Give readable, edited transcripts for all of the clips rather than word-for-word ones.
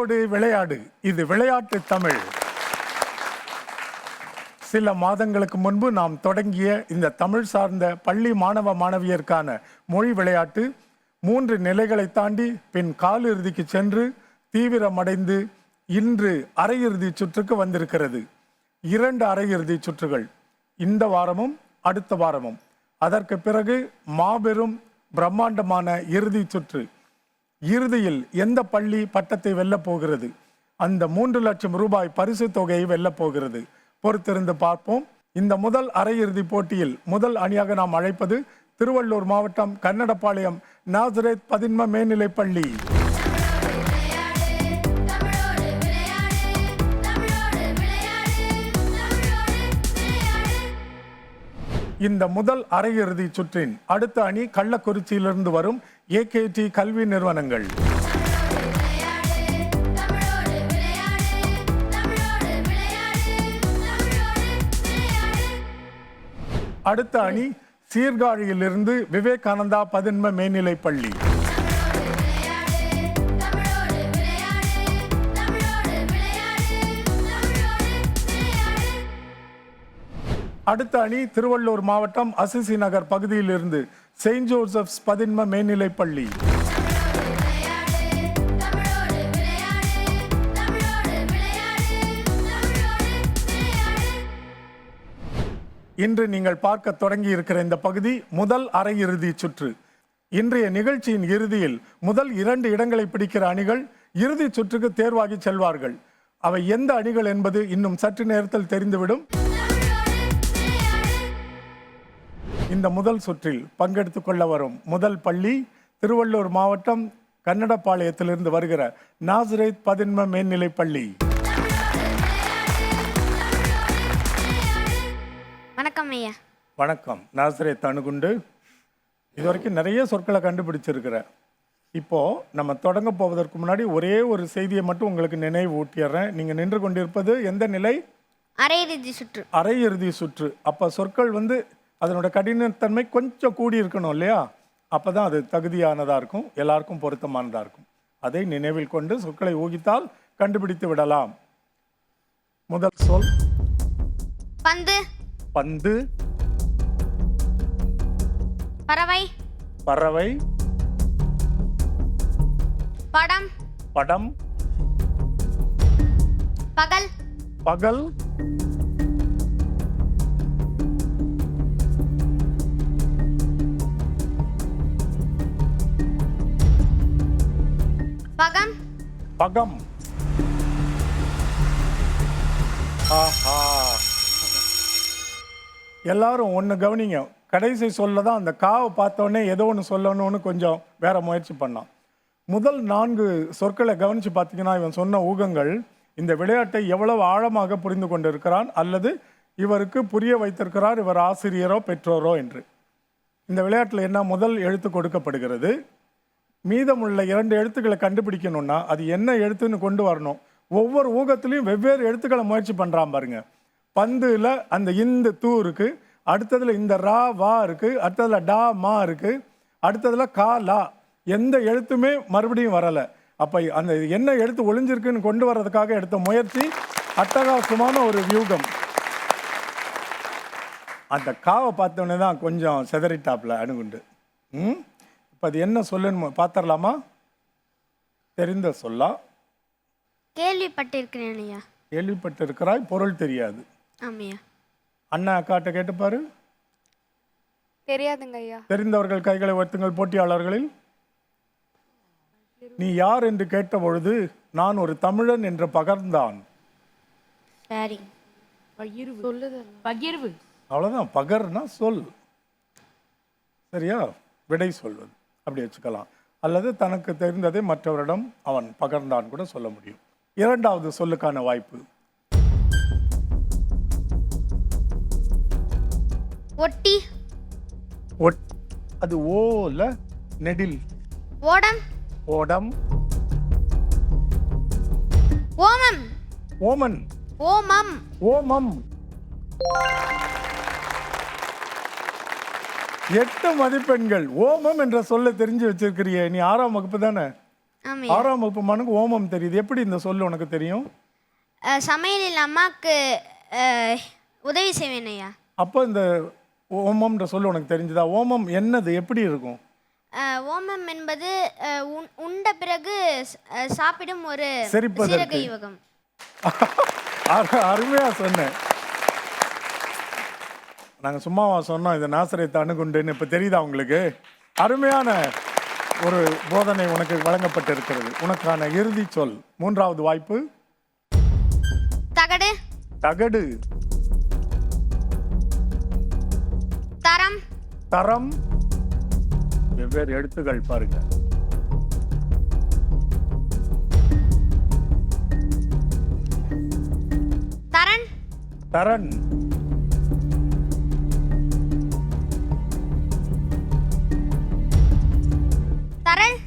தமிழோடு விளையாடு. இது விளையாட்டு தமிழ். சில மாதங்களுக்கு முன்பு நாம் தொடங்கிய இந்த தமிழ் சார்ந்த பள்ளி மாணவ மாணவியருக்கான மொழி விளையாட்டு 3 நிலைகளை தாண்டி பின் காலிறுதிக்கு சென்று தீவிரமடைந்து இன்று அரையிறுதி சுற்றுக்கு வந்திருக்கிறது. 2 அரையிறுதி சுற்றுகள் இந்த வாரமும் அடுத்த வாரமும். அதற்கு பிறகு மாபெரும் பிரம்மாண்டமான இறுதி சுற்று. இறுதியில் எந்த பள்ளி பட்டத்தை வெல்லப் போகிறது, அந்த 3 லட்சம் ரூபாய் பரிசு தொகையை வெல்லப் போகிறது. பொறுத்திருந்து பார்ப்போம். இந்த முதல் அரையிறுதி போட்டியில் முதல் அணியாக நாம் அழைப்பது திருவள்ளூர் மாவட்டம் கன்னடபாளையம் நாசரேத் பதின்ம மேல்நிலைப் பள்ளி. இந்த முதல் அரையிறுதி சுற்றின் அடுத்த அணி கள்ளக்குறிச்சியிலிருந்து வரும் ஏகேடி கல்வி நிறுவனங்கள். அடுத்த அணி சீர்காழியிலிருந்து விவேகானந்தா பதின்ம மேல்நிலைப் பள்ளி. அடுத்த அணி திருவள்ளூர் மாவட்டம் அசிசி நகர் பகுதியிலிருந்து செயின்ட் ஜோசப்ஸ் பதின்ம மேல்நிலைப் பள்ளி. இன்று நீங்கள் பார்க்க தொடங்கி இருக்கிற இந்த பகுதி முதல் அரையிறுதி சுற்று. இன்றைய நிகழ்ச்சியின் இறுதியில் முதல் 2 இடங்களை பிடிக்கிற அணிகள் இறுதி சுற்றுக்கு தேர்வாகி செல்வார்கள். அவை எந்த அணிகள் என்பது இன்னும் சற்று நேரத்தில் தெரிந்துவிடும். இந்த முதல் சுற்றில் பங்கெடுத்துக் கொள்ள வரும் முதல் பள்ளி திருவள்ளூர் மாவட்டம் கன்னடபாளையத்திலிருந்து வருகிற நாசரேத் பதின்ம மேல்நிலைப் பள்ளி. வணக்கம் ஐயா. வணக்கம். நாசரேத் அணுகுண்டு. இதுவரைக்கும் நிறைய சொற்களை கண்டுபிடிச்சிருக்கிற. இப்போ நம்ம தொடங்க போவதற்கு முன்னாடி ஒரே ஒரு செய்தியை மட்டும் உங்களுக்கு நினைவு ஊட்டிடுறேன். நீங்க நின்று கொண்டிருப்பது எந்த நிலை? அரையிறுதி சுற்று. அரையிறுதி சுற்று. அப்ப சொற்கள் அதனோட கடினத்தன்மை கொஞ்சம் கூடி இருக்கணும் இல்லையா? அப்பதான் அது தகுதியானதா இருக்கும், எல்லாருக்கும் பொருத்தமானதா இருக்கும். அதை நினைவில் கொண்டு சொற்களை ஊகித்தால் கண்டுபிடித்து விடலாம். முதல் சொல் பந்து. பந்து. பறவை. பறவை. படம். படம். பகல். பகல். பகம். பகம். ஆஹா. எல்லாரும் ஒன்று கவனிங்க. கடைசி சொல்ல தான் அந்த காவை பார்த்தோன்னே ஏதோ ஒன்று சொல்லணும்னு கொஞ்சம் வேற முயற்சி பண்ணான். முதல் 4 சொற்களை கவனித்து பார்த்தீங்கன்னா இவன் சொன்ன ஊகங்கள் இந்த விளையாட்டை எவ்வளவு ஆழமாக புரிந்து கொண்டிருக்கிறான் அல்லது இவருக்கு புரிய வைத்திருக்கிறார் இவர் ஆசிரியரோ பெற்றோரோ என்று. இந்த விளையாட்டில் என்ன முதல் எழுத்து கொடுக்கப்படுகிறது. மீதமுள்ள 2 எழுத்துக்களை கண்டுபிடிக்கணும்னா அது என்ன எழுத்துன்னு கொண்டு வரணும். ஒவ்வொரு ஊகத்திலையும் வெவ்வேறு எழுத்துக்களை முயற்சி பண்ணுறான் பாருங்க. பந்துல அந்த இந்த தூ இருக்கு, அடுத்ததுல இந்த ரா வா இருக்கு, அடுத்ததுல டா மா இருக்கு, அடுத்ததுல கா லா. எந்த எழுத்துமே மறுபடியும் வரலை. அப்போ அந்த என்ன எழுத்து ஒளிஞ்சிருக்குன்னு கொண்டு வர்றதுக்காக எடுத்த முயற்சி அட்டகாசமான ஒரு வியூகம். அந்த காவை பார்த்தோன்னே தான் கொஞ்சம் செதறிட்டாப்ல அணுகுண்டு. இப்போ அது என்ன சொல்லுன்னு பார்த்துடலாமா? தெரிந்த சொல்லா? கேள்விப்பட்டிருக்கிறேன் ஐயா. கேள்விப்பட்டிருக்கிறாய், பொருள் தெரியாது. ஆமையா. அண்ணா அக்காட்ட கேட்டுப்பாரு. தெரியாதுங்க ஐயா. தெரிந்தவர்கள் கைகளை உயர்த்துங்கள். போட்டியாளர்களில் நீ யார் என்று கேட்ட பொழுது நான் ஒரு தமிழன் என்று பகர்ந்தான். சரி. பகிர்வு. அவ்வளோதான். பகர்னா சொல். சரியா? விடை சொல்வது அப்படி வச்சுக்கலாம். அல்லது தனக்கு தெரிந்ததை மற்றவரிடம் அவன் பகர்ந்தான் கூட சொல்ல முடியும். 2வது சொல்லுக்கான வாய்ப்பு. ஒட்டி. அது ஓல நெடில். ஓடம். ஓடம். ஓமம். ஓமன். ஓமம். ஓமம். 8 மதிப்பெண்கள். ஓமம் என்ற சொல்ல தெரிஞ்சு வச்சிருக்கிறியே. நீ 6ஆம் வகுப்பு தானே? ஆமையா 6ஆம் வகுப்பு மனுக்கு ஓமம் தெரியுது. எப்படி இந்த சொல் உனக்கு தெரியும்? சமையலில் அம்மாவுக்கு உதவி செய்வேன் ஐயா. அப்போ இந்த ஓமம்ன்ற சொல் உனக்கு தெரிஞ்சதா? ஓமம் என்னது, எப்படி இருக்கும்? ஓமம் என்பது உண்ட பிறகு சாப்பிடும் ஒரு செரிப்பதற்கு. சீரக யுவகம். அருமையா சொன்னேன். நாங்கள் சும்மாவா சொன்னோம் இது நாசரேத்து அணுகுண்டுன்னு? இப்போ தெரியுதா உங்களுக்கு? அருமையான ஒரு போதனை உனக்கு வழங்கப்பட்டிருக்கிறது. உனக்கான இறுதி சொல், 3வது வாய்ப்பு. தகடு. தகடு. தரம். தரம். வெவ்வேறு எழுத்துக்கள் பாருங்க. தரன். தரன். தரல்.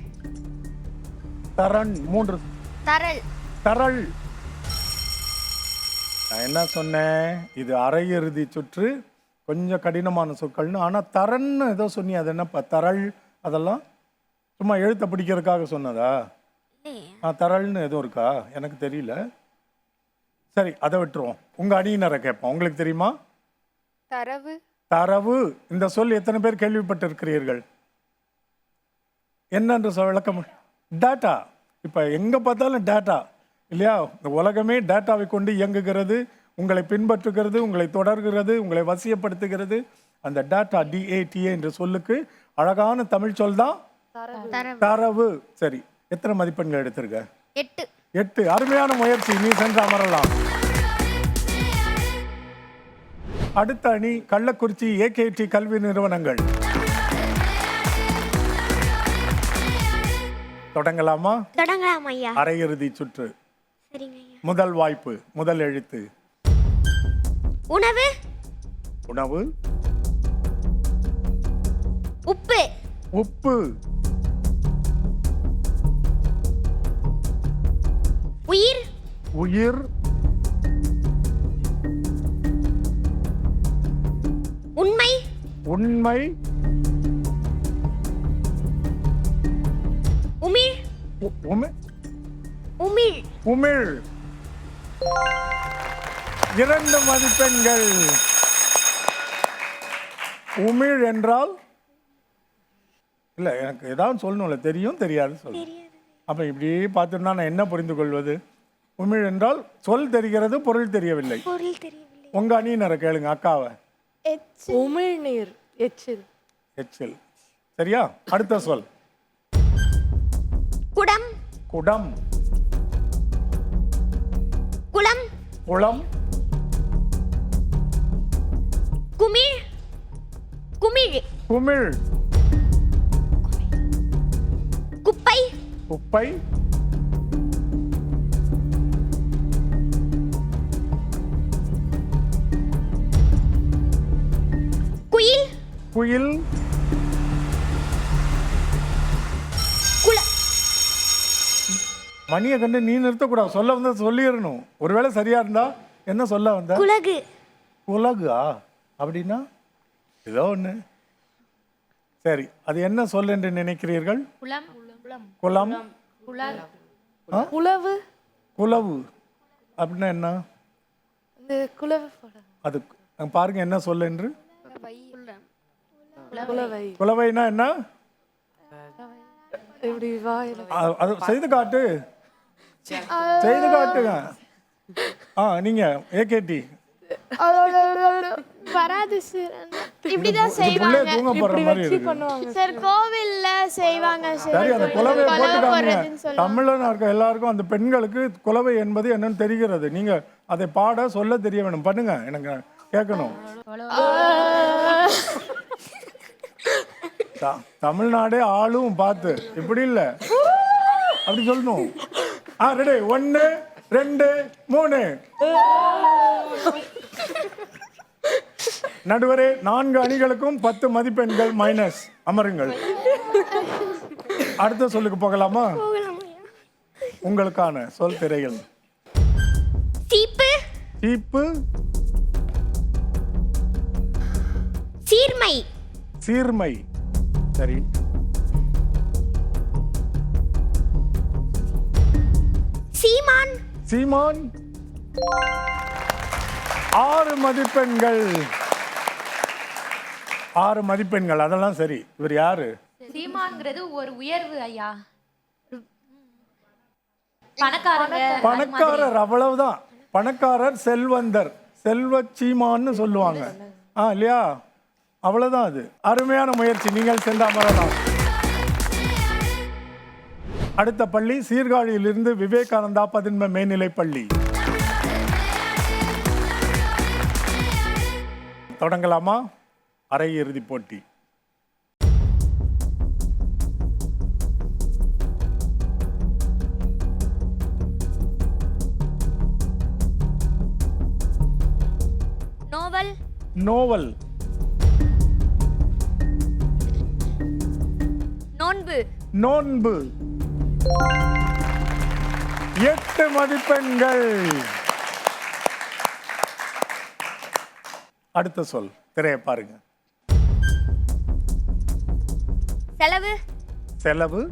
தரன். 3. தரல். தரல். நான் என்ன சொன்னேன், இது அரையிறுதி சுற்று, கொஞ்சம் கடினமான சொற்கள்னு. ஆனால் தரன்னு ஏதோ சொன்னி, அது என்னப்பா தரல்? அதெல்லாம் சும்மா எழுத்தை பிடிக்கிறதுக்காக சொன்னதா? தரல்னு எதுவும் இருக்கா? எனக்கு தெரியல. சரி, அதை விட்டுருவோம். உங்கள் அணியினரை கேட்போம். உங்களுக்கு தெரியுமா? தரவு. தரவு. இந்த சொல் எத்தனை பேர் கேள்விப்பட்டிருக்கிறீர்கள்? என்னன்று விளக்கம்? டேட்டா. இப்போ எங்கே பார்த்தாலும் டேட்டா இல்லையா? இந்த உலகமே டேட்டாவை கொண்டு இயங்குகிறது, உங்களை பின்பற்றுகிறது, உங்களை தொடர்கிறது, உங்களை வசியப்படுத்துகிறது. அந்த டேட்டா, DATA என்ற சொல்லுக்கு அழகான தமிழ் சொல் தான் தரவு. சரி, எத்தனை மதிப்பெண்கள் எடுத்திருக்க? 8. 8. அருமையான முயற்சி. நீ சென்று அமரலாம். அடுத்த அணி கள்ளக்குறிச்சி AKT கல்வி நிறுவனங்கள். தொடங்கலாமா? தொடங்கலாம் ஐயா. அரையிறுதி சுற்று. சரிங்க ஐயா. முதல் வாய்ப்பு, முதல் எழுத்து. உணவு. உணவு. உப்பு. உப்பு. உயிர். உயிர். உண்மை. உண்மை. உமிழ். உமிழ். உமிழ். 2 மதிப்பெண்கள். உமிழ் என்றால் இல்லை, எனக்கு ஏதாவது சொல்லணும்ல, தெரியும் தெரியாது சொல்லு. அப்போ இப்படி பார்த்துருந்தா நான் என்ன புரிந்து கொள்வது? உமிழ் என்றால் சொல் தெரிகிறது, பொருள் தெரியவில்லை. பொருள் தெரியவில்லை. உங்கள் அணியினரை கேளுங்க, அக்காவை. உமிழ்நீர். எச்சில். எச்சில். சரியா? அடுத்த சொல். குடம். குடம். குளம். குளம். குமிழ். குமிழ். குமிழ். குப்பை. குப்பை. குயில். குயில். மணியை கண்டு நீ நிறுத்தக்கூடாது. சொல்ல வந்து சொல்லிடணும். ஒருவேளை சரியா இருந்தா என்ன சொல்ல வந்த? குலகு. குலகா அப்படின்னா ஏதோ ஒண்ணு. சரி, அது என்ன சொல் என்று நினைக்கிறீர்கள்? குளம். குளம். குளவு. குலவு அப்படின்னா என்ன? இந்த குளவு. அது பாருங்க என்ன சொல் என்று. குளவை. குலவைனா என்ன? இப்படி வாயில. அது செய்து காட்டு. செய்து காட்டுங்க. நீங்க AKT வராது சார். இப்படிதான் செய்வாங்க. தூங்க போற மாதிரி இருக்கு. பண்ணுவாங்க சார் கோவில்ல செய்வாங்க சார். சரி, அந்த குலவையை போட்டுக்காங்க. போடுறதுன்னு சொல்லுவாங்க. தமிழனா இருக்க எல்லாருக்கும் அந்த பெண்களுக்கு குலவை என்பது என்னன்னு தெரிகிறது. நீங்க அதை பாட சொல்ல தெரிய வேணும். பண்ணுங்க, எனக்கு கேட்கணும். தமிழ்நாடே ஆளும் பார்த்து இப்படி இல்ல, அப்படி சொல்லணும். ரெடி, 1 2 3. நடுவரே, 4 அணிகளுக்கும் 10 மதிப்பெண்கள் மைனஸ். அமருங்கள். அடுத்த சொல்லுக்கு போகலாமா? உங்களுக்கான சொல் திரைகள். சீப்பு. சீப்பு. சீர்மை. சீர்மை. சரி. சீமான் 6 மதிப்பெண்கள். 6 மதிப்பெண்கள், அதெல்லாம் சரி. இவர் யாரு? சீமான்ங்கிறது ஒரு உயர்வு ஐயா. பணக்காரங்க. பணக்காரர், அவ்வளவுதான். பணக்காரர், செல்வந்தர், செல்வ சீமான்னு சொல்லுவாங்க. இல்லையா? அவ்வளவுதான். அது அருமையான முயற்சி. நீங்கள் செந்தாமரலாம். அடுத்த பள்ளி சீர்காழியிலிருந்து விவேகானந்தா பதின்ம மேல்நிலை பள்ளி. தொடங்கலாமா? அரை இறுதி போட்டி. நோவல். நோவல். நோன்பு. நோன்பு. 8 மதிப்பெண்கள். அடுத்த சொல். திரையை பாருங்க. செலவு. செலவு.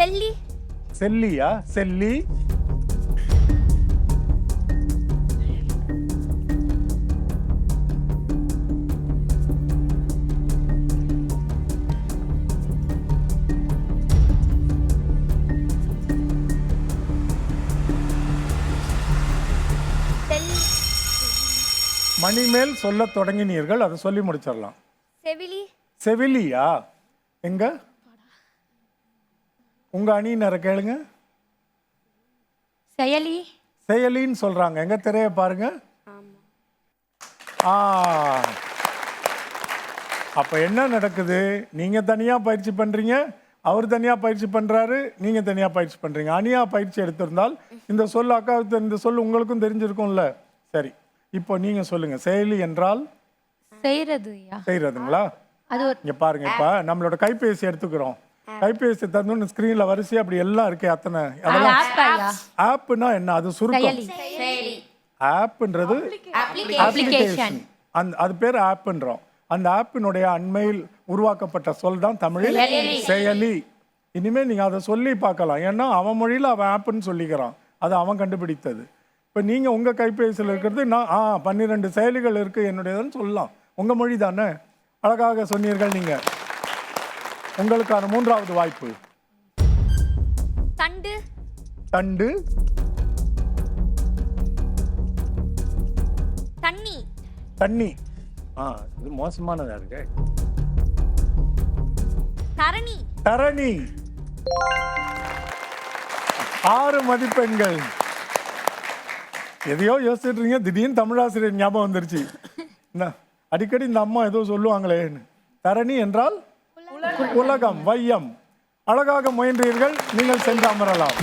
செல்லி. செல்லியா? செல்லி. மணிமேல் சொல்ல தொடங்கினீர்கள், அதை சொல்லி முடிச்சிடலாம். செவிலி. செவிலியா? எங்க உங்க அணியினரை கேளுங்க. செயலி. செயலின்னு சொல்றாங்க. எங்க திரையை பாருங்க. அப்ப என்ன நடக்குது? நீங்க தனியா பயிற்சி பண்றீங்க, அவர் தனியா பயிற்சி பண்றாரு, நீங்க தனியா பயிற்சி பண்றீங்க. அணியா பயிற்சி எடுத்திருந்தால் இந்த சொல் அக்காவுக்கு இந்த சொல் உங்களுக்கும் தெரிஞ்சிருக்கும்ல. சரி, இப்போ நீங்க சொல்லுங்க. செயலி என்றால் செய்யறது. செய்யறதுங்களா? இங்க பாருங்க. இப்ப நம்மளோட கைபேசி எடுத்துக்கிறோம். கைபேசி தந்து ஸ்கிரீன்ல வரிசை அப்படி எல்லாம் இருக்கு. அத்தனை அதெல்லாம் ஆப்னா என்ன? அது சுருக்கம். ஆப்ன்றது அப்ளிகேஷன். அது பேர் ஆப்ன்றோம். அந்த ஆப்பினுடைய அண்மையில் உருவாக்கப்பட்ட சொல் தான் தமிழில் செயலி. இனிமே நீங்க அதை சொல்லி பார்க்கலாம். ஏன்னா அவன் மொழியில அவன் ஆப்னு சொல்லிக்கிறான். அது அவன் கண்டுபிடித்தது. இப்போ நீங்கள் உங்கள் கைபேசியில் இருக்கிறது நான் 12 செயலிகள் இருக்குது என்னுடையதுன்னு சொல்லலாம். உங்கள் மொழி தானே. அழகாக சொன்னீர்கள். நீங்கள் உங்களுக்கான 3வது வாய்ப்பு. தண்டு. தண்டு. தண்ணி. தண்ணி. இது மோசமானதா இருக்கு. தரணி. தரணி. 6 மதிப்பெண்கள். எதையோ யோசிச்சுட்டு இருக்கீங்க, திடீர்னு தமிழாசிரியர் ஞாபகம் வந்துருச்சு. என்ன அடிக்கடி இந்த அம்மா ஏதோ சொல்லுவாங்களேன்னு. தரணி என்றால் உலகம், வையம். அழகாக முயன்றீர்கள். நீங்கள் சென்று அமரலாம்.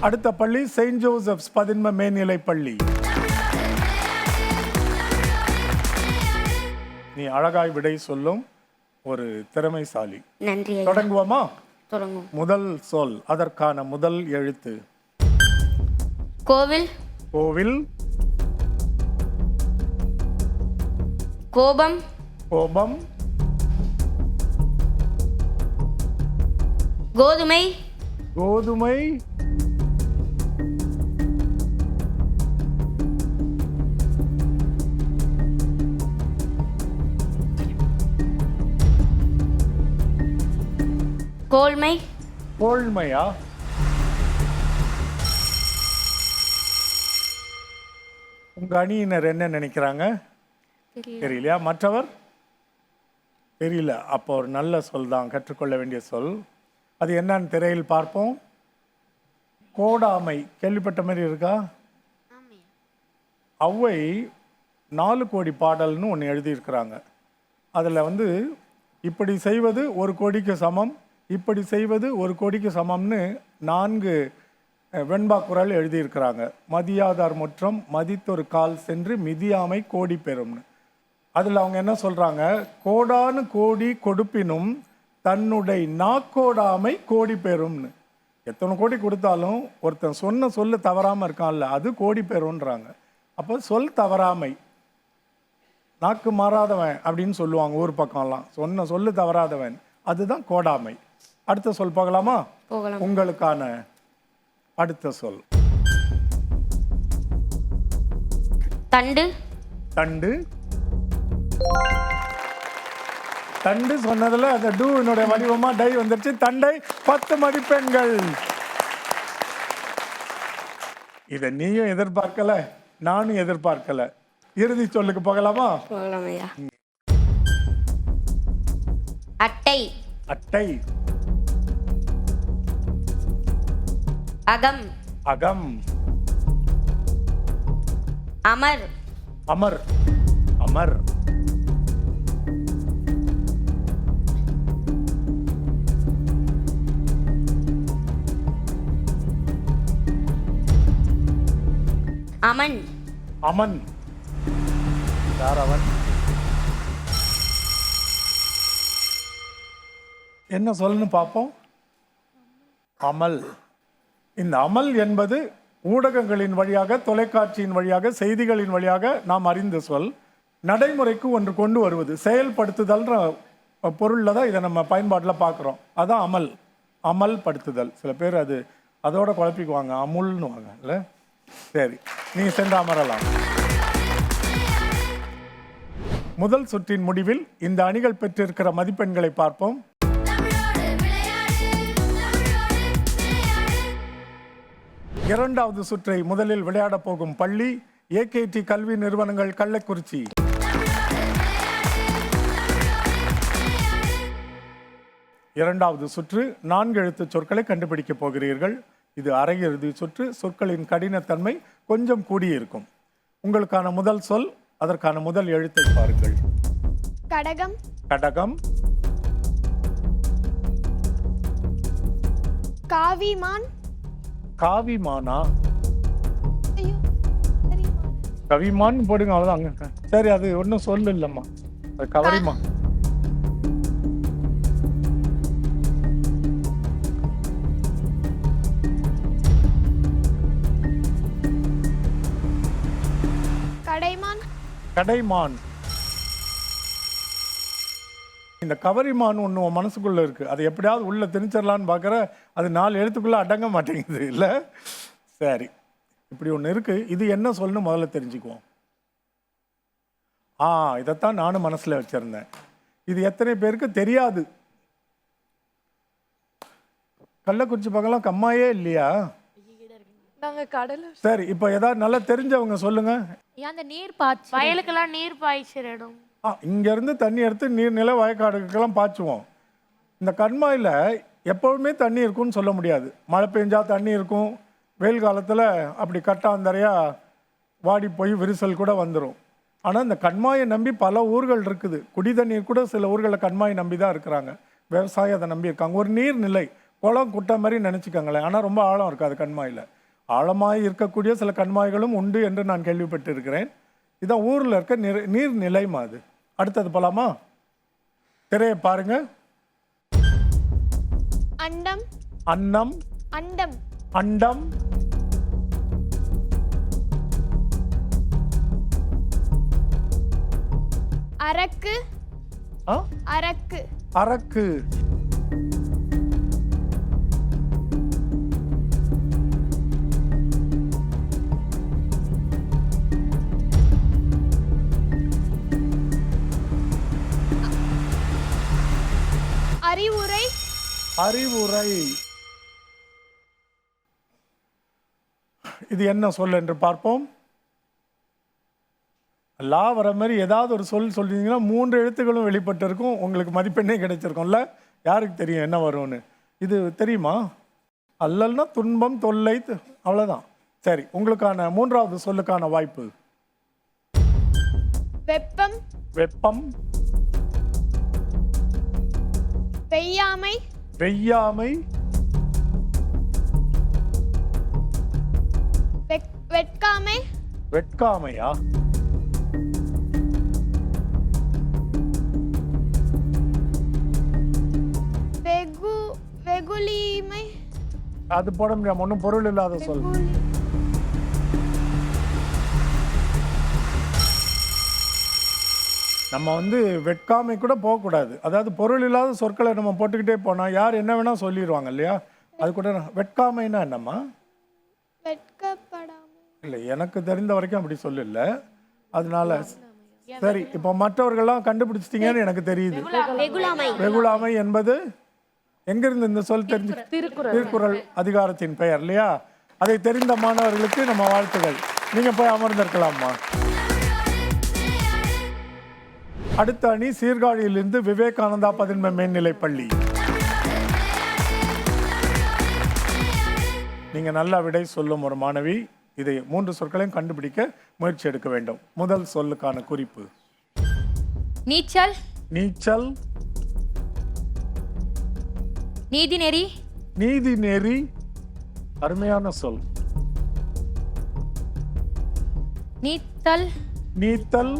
அடுத்த பள்ளி செயின்ட் ஜோசப்ஸ் பதின்ம மேல்நிலை பள்ளி. நீ அழகாய் விடை சொல்லும் ஒரு திறமைசாலி. நன்றி. தொடங்குவோமா? தொடங்கும். முதல் சொல், அதற்கான முதல் எழுத்து. கோவில். கோவில். கோபம். கோபம். கோதுமை. கோதுமை. கோல்மை. கோழ்மையா? உங்க அணியினர் என்ன நினைக்கிறாங்க தெரியலையா? மற்றவர் தெரியல. அப்போ ஒரு நல்ல சொல் தான், கற்றுக்கொள்ள வேண்டிய சொல். அது என்னன்னு திரையில் பார்ப்போம். கோடாமை. கேள்விப்பட்ட மாதிரி இருக்கா? ஔவை 4 கோடி பாடல்னு ஒன்று எழுதியிருக்கிறாங்க. அதில் இப்படி செய்வது 1 கோடிக்கு சமம், இப்படி செய்வது 1 கோடிக்கு சமம்னு 4 வெண்பா குறள் எழுதியிருக்கிறாங்க. மதியாதார் முற்றம் மதித்தொரு கால் சென்று மிதியாமை கோடி பெறும்னு. அதில் அவங்க என்ன சொல்கிறாங்க? கோடானு கோடி கொடுப்பினும் தன்னுடைய நாக்கோடாமை கோடி பெறும்னு. எத்தனை கோடி கொடுத்தாலும் ஒருத்தன் சொன்ன சொல்லு தவறாமல் இருக்கான்ல, அது கோடி பெறும்ன்றாங்க. அப்போ சொல் தவறாமை. நாக்கு மாறாதவன் அப்படின்னு சொல்லுவாங்க ஊர் பக்கம்லாம். சொன்ன சொல்லு தவறாதவன், அதுதான் கோடாமை. அடுத்த சொல் பார்க்கலாமா? போகலாம். உங்களுக்கான அடுத்த சொல் தண்டு. தண்டு. தண்டு சொன்னதுல அந்த டூனுடைய வடிவமா டை வந்துருச்சு. தண்டை 10 மதிப்பெண்கள். இதை நீயும் எதிர்பார்க்கல, நானும் எதிர்பார்க்கல. இறுதி சொல்லுக்கு போகலாமா? போகலாம் ஐயா. அட்டை. அட்டை. அகம். அகம். அமர். அமர். அமர். அமன். அமன். யார் அவன்? என்ன சொல்லணும் பார்ப்போம். அமல். இந்த அமல் என்பது ஊடகங்களின் வழியாக, தொலைக்காட்சியின் வழியாக, செய்திகளின் வழியாக நாம் அறிந்த சொல். நடைமுறைக்கு ஒன்று கொண்டு வருவது, செயல்படுத்துதல்ன்ற பொருளில் தான் இதை நம்ம பயன்பாட்டில் பார்க்குறோம். அதான் அமல். அமல் படுத்துதல். சில பேர் அதோட குழப்பிக்குவாங்க, அமுல்னு வாங்க இல்லை. சரி, நீங்கள் சென்று அமரலாம். முதல் சுற்றின் முடிவில் இந்த அணிகள் பெற்றிருக்கிற மதிப்பெண்களை பார்ப்போம். இரண்டாவது சுற்றை முதலில் விளையாட போகும் பள்ளி ஏகேடி கல்வி நிறுவனங்கள் கள்ளக்குறிச்சி. இரண்டாவது சுற்று 4 எழுத்து சொற்களை கண்டுபிடிக்க போகிறீர்கள். இது அரையிறுதி சுற்று. சொற்களின் கடினத்தன்மை கொஞ்சம் கூடியிருக்கும். உங்களுக்கான முதல் சொல், அதற்கான முதல் எழுத்தை பாருங்கள். கடகம். கடகம். காவிமான். காவிமானா? ஐயோ, தெரியுமா? கவிமான் போடுங்க, அவ்வளோதான். அங்க சரி, அது ஒன்றும் சொல்லு இல்லைம்மா, அது கவரிமா. கடைமான். கடைமான். இந்த கவரிமான் ஒன்று உன் மனசுக்குள்ள இருக்கு. அது எப்படியாவது உள்ள திணிச்சிடலான்னு பார்க்குற, அது 4 எழுத்துக்குள்ள அடங்க மாட்டேங்குது இல்லை. சரி, இப்படி ஒன்று இருக்கு. இது என்ன சொல்லணும் முதல்ல தெரிஞ்சுக்குவோம். இதைத்தான் நானும் மனசில் வச்சிருந்தேன். இது எத்தனை பேருக்கு தெரியாது? கள்ளக்குறிச்சி பக்கம்லாம் கம்மாயே இல்லையா? நாங்கள் கடலை. சரி, இப்போ ஏதாவது நல்லா தெரிஞ்சவங்க சொல்லுங்க. அந்த நீர் பாய்ச்சி வயலுக்கெல்லாம் நீர் பாய்ச்சிற இடம். இங்கேருந்து தண்ணி எடுத்து நீர்நிலை வயக்காடுக்கெல்லாம் பாய்ச்சுவோம். இந்த கண்மாயில் எப்போவுமே தண்ணி இருக்கும்னு சொல்ல முடியாது. மழை பெஞ்சா தண்ணி இருக்கும், வெயில் காலத்தில் அப்படி கட்டாந்தரையாக வாடி போய் விரிசல் கூட வந்துடும். ஆனால் இந்த கண்மாயை நம்பி பல ஊர்கள் இருக்குது. குடி தண்ணீர் கூட சில ஊர்களில் கண்மாயை நம்பி தான் இருக்கிறாங்க. விவசாயம் அதை நம்பி இருக்காங்க. ஒரு நீர்நிலை, குளம் குட்டை மாதிரி நினச்சிக்கோங்களேன். ஆனால் ரொம்ப ஆழம் இருக்காது கண்மாயில். ஆழமாய் இருக்கக்கூடிய சில கண்மாய்களும் உண்டு என்று நான் கேள்விப்பட்டிருக்கிறேன். இதான் ஊரில் இருக்க நீர்நிலை மாதிரி. அடுத்தது போலாமா? திரையை பாருங்க. அண்டம். அன்னம். அண்டம். அண்டம். அரக்கு. ஆ? அரக்கு. அரக்கு. அறிவுரை. அறிவுரை. இது என்ன சொல் என்று பார்ப்போம். லா வர மாதிரி ஏதாவது ஒரு சொல் சொல்லிங்கன்னா 3 எழுத்துக்களும் வெளிப்பட்டு இருக்கும். உங்களுக்கு மதிப்பெண்ணே கிடைச்சிருக்கும்ல. யாருக்கு தெரியும் என்ன வரும்னு? இது தெரியுமா? அல்லல்னா துன்பம், தொல்லை, அவ்வளோதான். சரி, உங்களுக்கான 3வது சொல்லுக்கான வாய்ப்பு. வெப்பம். வெப்பம். வெய்யாமை. வெய்யாமை. வெட்காமை. வெட்காமையா? வெகுளிமை. அது போட முடியாம, ஒன்றும் பொருள் இல்லாத சொல். நம்ம வந்து வெட்காமை கூட போகக்கூடாது. அதாவது பொருள் இல்லாத சொற்களை நம்ம போட்டுக்கிட்டே போனால் யார் என்ன வேணால் சொல்லிடுவாங்க இல்லையா? அது கூட வெட்காமைன்னா என்னம்மா? வெட்கப்படாமல். இல்லை, எனக்கு தெரிந்த வரைக்கும் அப்படி சொல்லல. அதனால சரி, இப்போ மற்றவர்கள்லாம் கண்டுபிடிச்சிட்டீங்கன்னு எனக்கு தெரியுது. வெகுளாமை. வெகுளாமை என்பது எங்கிருந்து இந்த சொல் தெரிஞ்சு? திருக்குறள் அதிகாரத்தின் பெயர் இல்லையா? அதை தெரிந்த மாணவர்களுக்கு நம்ம வாழ்த்துகள். நீங்க போய் அமர்ந்திருக்கலாம்மா. அடுத்த அணி சீர்காழியிலிருந்து விவேகானந்தா 11 மேல்நிலைப் பள்ளி. நீங்க நல்ல விடை சொல்லும் ஒரு மாணவி. இதை 3 சொற்களையும் கண்டுபிடிக்க முயற்சி எடுக்க வேண்டும். முதல் சொல்லுக்கான குறிப்பு நீச்சல். நீச்சல். நீதிநெறி. நீதிநெறி, அருமையான சொல். நீத்தல். நீத்தல்.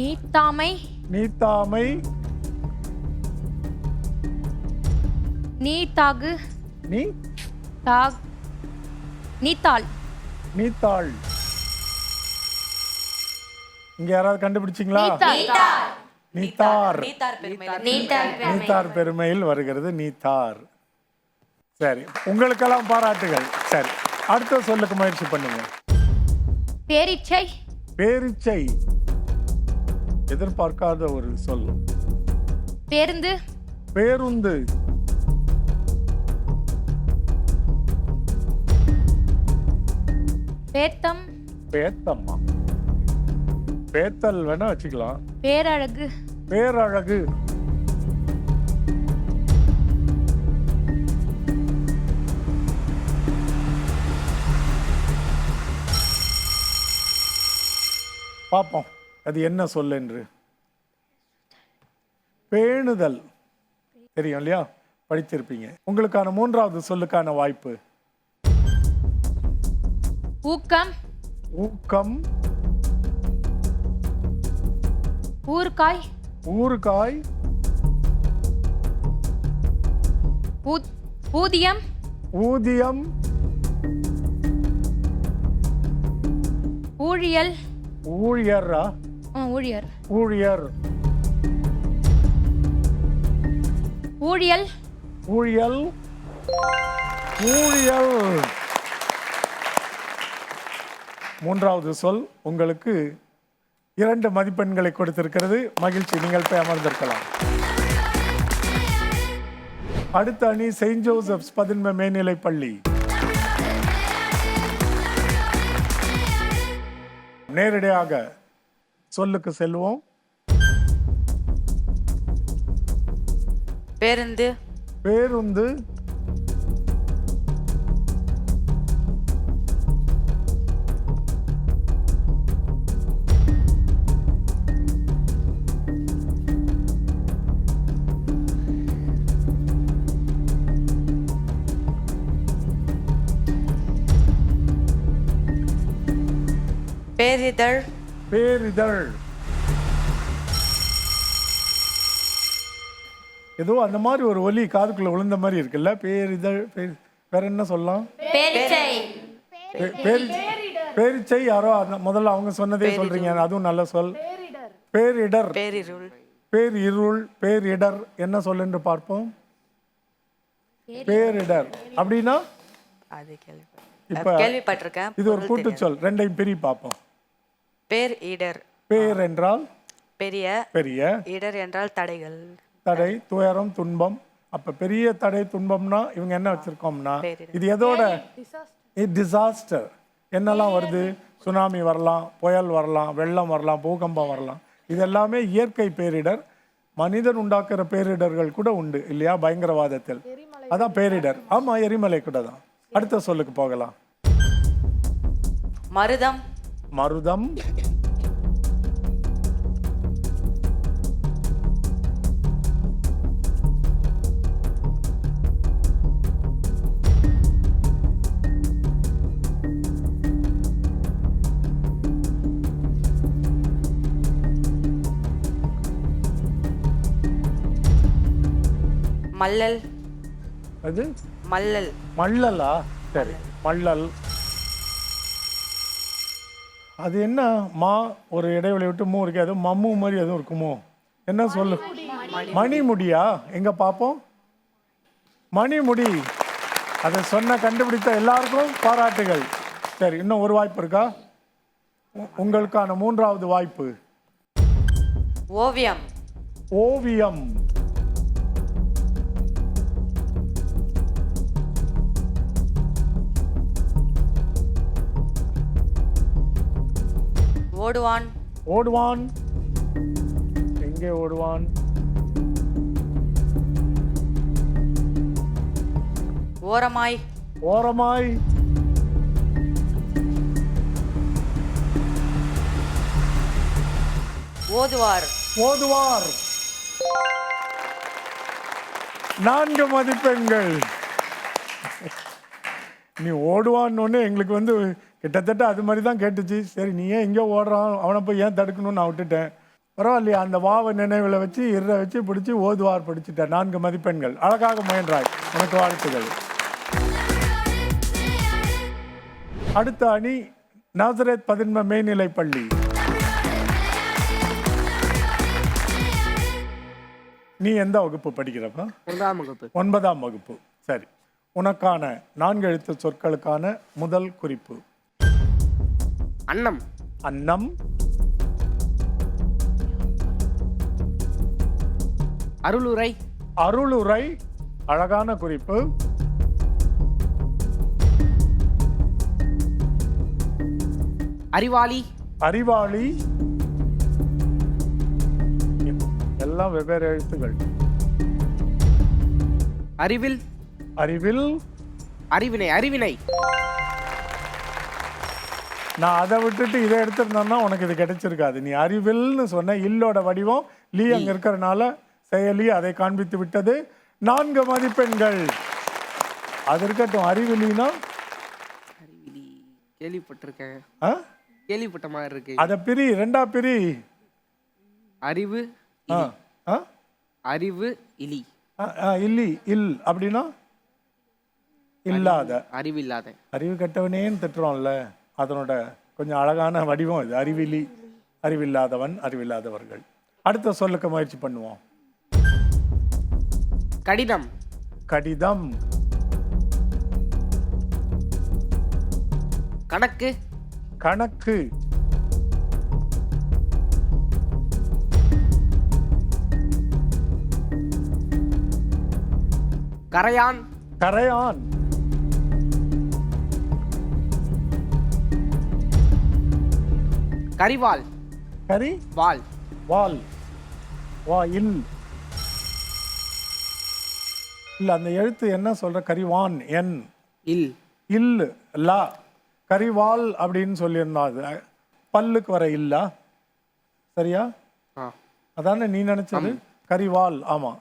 நீத்தாமை. நீத்தாமை. நீத்தாகு. நீ தாக். நீத்தாள். நீத்தாள். இங்க யாராவது கண்டுபிடிச்சிங்களா? நீத்தார். நீத்தார் பெருமையில் வருகிறது நீத்தார். சரி, உங்களுக்கெல்லாம் பாராட்டுகள். சரி, அடுத்த சொல்லுக்கு முயற்சி பண்ணுங்க. பேரிச்சை. பேரிச்சை, எதிர்பார்க்காத ஒரு சொல். பேருந்து. பேருந்து. பேத்தம். பேத்தம்மா. பேத்தல் வேணா வச்சுக்கலாம். பேரழகு. பேரழகு. பார்ப்போம் அது என்ன சொல் என்று. பேணுதல் தெரியும் இல்லையா? படிச்சிருப்பீங்க. உங்களுக்கான 3வது சொல்லுக்கான வாய்ப்பு. ஊக்கம். ஊக்கம். ஊறுகாய். ஊறுகாய். ஊதியம். ஊதியம். ஊழியல். ஊழியரா? ஊழியர். ஊழியர். ஊழியல். ஊழியல். ஊழியல். 3வது சொல் உங்களுக்கு 2 மதிப்பெண்களை கொடுத்திருக்கிறது. மகிழ்ச்சி, நீங்கள் போய் அமர்ந்திருக்கலாம். அடுத்த அணி செயின்ட் ஜோசப்ஸ் 11 மேல்நிலைப் பள்ளி. நேரடியாக சொல்லுக்கு செல்வோம். பேருந்து. பேருந்து. பேரிதழ். பேரிதழ். ஏதோ அந்த மாதிரி ஒரு ஒலி காதுக்குள்ள விழுந்த மாதிரி இருக்குல்ல. பேரிதழ். வேற என்ன சொல்லலாம்? பேரிச்சை. பேரிச்சை. யாரோ முதல்ல அவங்க சொன்னதே சொல்றீங்க. அதுவும் நல்ல சொல். பேரிடர். பேரிருள். பேரிருள். பேரிடர் என்ன சொல் என்று பார்ப்போம். பேரிடர் அப்படின்னா அது இப்ப கேள்விப்பட்டிருக்கேன். இது ஒரு கூட்டுச்சொல். 2ஐயும் பிரி பார்ப்போம். பேர் இடர். பேர் என்றால் பெரிய. பெரிய. இடர் என்றால் தடைகள். தடை, துயரம், துன்பம். அப்ப பெரிய தடை, துன்பம்னா இவங்க என்ன வச்சிருக்கோம்னா இது எதோட? டிசாஸ்டர். என்னெல்லாம் வருது? சுனாமி வரலாம், புயல் வரலாம், வெள்ளம் வரலாம், பூகம்பம் வரலாம். இது எல்லாமே இயற்கை பேரிடர். மனிதன் உண்டாக்குற பேரிடர்கள் கூட உண்டு இல்லையா? பயங்கரவாதத்தில். அதான் பேரிடர். ஆமா, எரிமலை கூட தான். அடுத்த சொல்லுக்கு போகலாம். மருதம். மருதம். மல்லல். அது மல்லல். மல்லலா? சரி, மல்லல். அது என்ன மா ஒரு இடைவெளி விட்டு மூ இருக்கு, அது மம்மு மாதிரி எதுவும் இருக்குமோ? என்ன சொல்லு? மணிமுடியா? எங்க பார்ப்போம். மணிமுடி. அதை சொன்ன கண்டுபிடித்த எல்லாருக்கும் பாராட்டுகள். சரி, இன்னும் ஒரு வாய்ப்பு இருக்கா? உங்களுக்கான மூன்றாவது வாய்ப்பு. ஓவியம். ஓவியம். ஓடுவான். ஓடுவான். எங்கே ஓடுவான்? ஓரமாய். ஓரமாய். ஓதுவார். ஓதுவார். 4 மதிப்பெண்கள். நீ ஓடுவான்னு எங்களுக்கு வந்து கிட்டத்தட்ட அது மாதிரி தான் கேட்டுச்சு. சரி, நீ ஏன் எங்கேயோ ஓடுறான், அவனை போய் ஏன் தடுக்கணும்னு நான் விட்டுட்டேன். பரவாயில்லையா, அந்த வாவை நினைவில் வச்சு இறை வச்சு பிடிச்சி ஓதுவார் படிச்சுட்டேன். 4 மதிப்பெண்கள். அழகாக முயன்றாய், உனக்கு வாழ்த்துகள். அடுத்த அணி நாசரேத் பதின்ம மேல்நிலைப் பள்ளி. நீ எந்த வகுப்பு படிக்கிறப்ப? 9ஆம் வகுப்பு. 9ஆம் வகுப்பு. சரி, உனக்கான 4 எழுத்து சொற்களுக்கான முதல் குறிப்பு. அன்னம். அன்னம். அருளுரை. அருளுரை. அழகான குறிப்பு. அறிவாளி. அறிவாளி. எல்லாம் வெவ்வேறு எழுத்துகள். அறிவில். அறிவில். அறிவினை. அறிவினை. நான் அதை விட்டுட்டு இதை எடுத்திருந்தேன்னா உனக்கு இது கிடைச்சிருக்காது. நீ அறிவில்னு சொன்ன, இல்லோட வடிவம் லீ அங்க இருக்கிறனால செயலி அதை காண்பித்து விட்டது. 4 மதிப்பெண்கள். அது இருக்கட்டும். அறிவிலினா அறிவிலி கேள்விப்பட்டிருக்கேன். ஆ? கேள்விப்பட்ட மாதிரி இருக்கு. அதை பிரி, 2ஆ பிரி. அறிவு. ஆ, ஆ? அறிவு இலி. இல்லி. இல் அப்படின்னா இல்லாத. அறிவில்லாத. அறிவு கெட்டவனேன்னு திட்டுறோம்ல, அதனோட கொஞ்சம் அழகான வடிவம் இது. அறிவிலி. அறிவில்லாதவன், அறிவில்லாதவர்கள். அடுத்த சொல்லுக்கு முயற்சி பண்ணுவோம். கடிதம். கடிதம். கணக்கு. கணக்கு. கரையான். கரையான். கரிவாள். கரி. வாள். வால். வா. இல். இல்ல, அந்த எழுத்து என்ன சொல்ற? கரிவான். என். இல். இல். லா. கரிவால் அப்படின்னு சொல்லியிருந்தா அது பல்லுக்கு வர இல்லா? சரியா? ஆ. அதானே நீ நினைச்சது? கரிவால். ஆமா.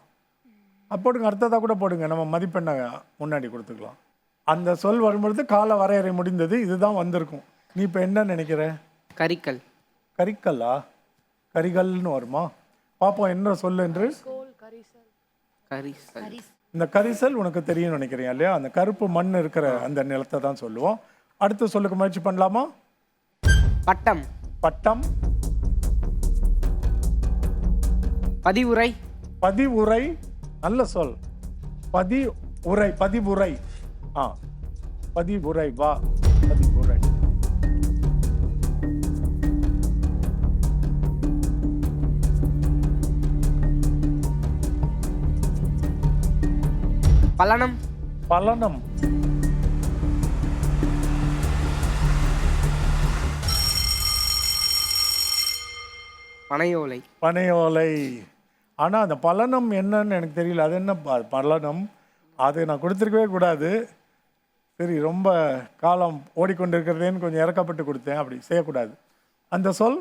போடுங்க, அர்த்தத்தை கூட போடுங்க, நம்ம மதிப்பெண்ணை முன்னாடி கொடுத்துக்கலாம். அந்த சொல் வரும்பொழுது கால வரையறை முடிந்தது. இதுதான் வந்திருக்கும். நீ இப்போ என்ன நினைக்கிற? கரிக்கல். கரிக்கல்லா? கரிகல்னு வருமா? பார்ப்போம் என்ன சொல் என்று. கரிசல். இந்த கரிசல் உனக்கு தெரியும் நினைக்கிறேன் இல்லையா? அந்த கருப்பு மண் இருக்கிற அந்த நிலத்தை தான் சொல்லுவோம். அடுத்த சொல்லுக்கு முயற்சி பண்ணலாமா? பட்டம். பட்டம். பதிவுரை. பதிவுரை. நல்ல சொல். பதி உரை. பதிவுரை. ஆ, பதிவுரை. வா. பதிவுரை. பலனம். பலனம். பனையோலை. பனையோலை. ஆனா அந்த பலனம் என்னன்னு எனக்கு தெரியல. அது என்ன பலனம்? அது நான் கொடுத்துருக்கவே கூடாது. சரி, ரொம்ப காலம் ஓடிக்கொண்டிருக்கிறதேன்னு கொஞ்சம் இறக்கப்பட்டு கொடுத்தேன். அப்படி செய்யக்கூடாது. அந்த சொல்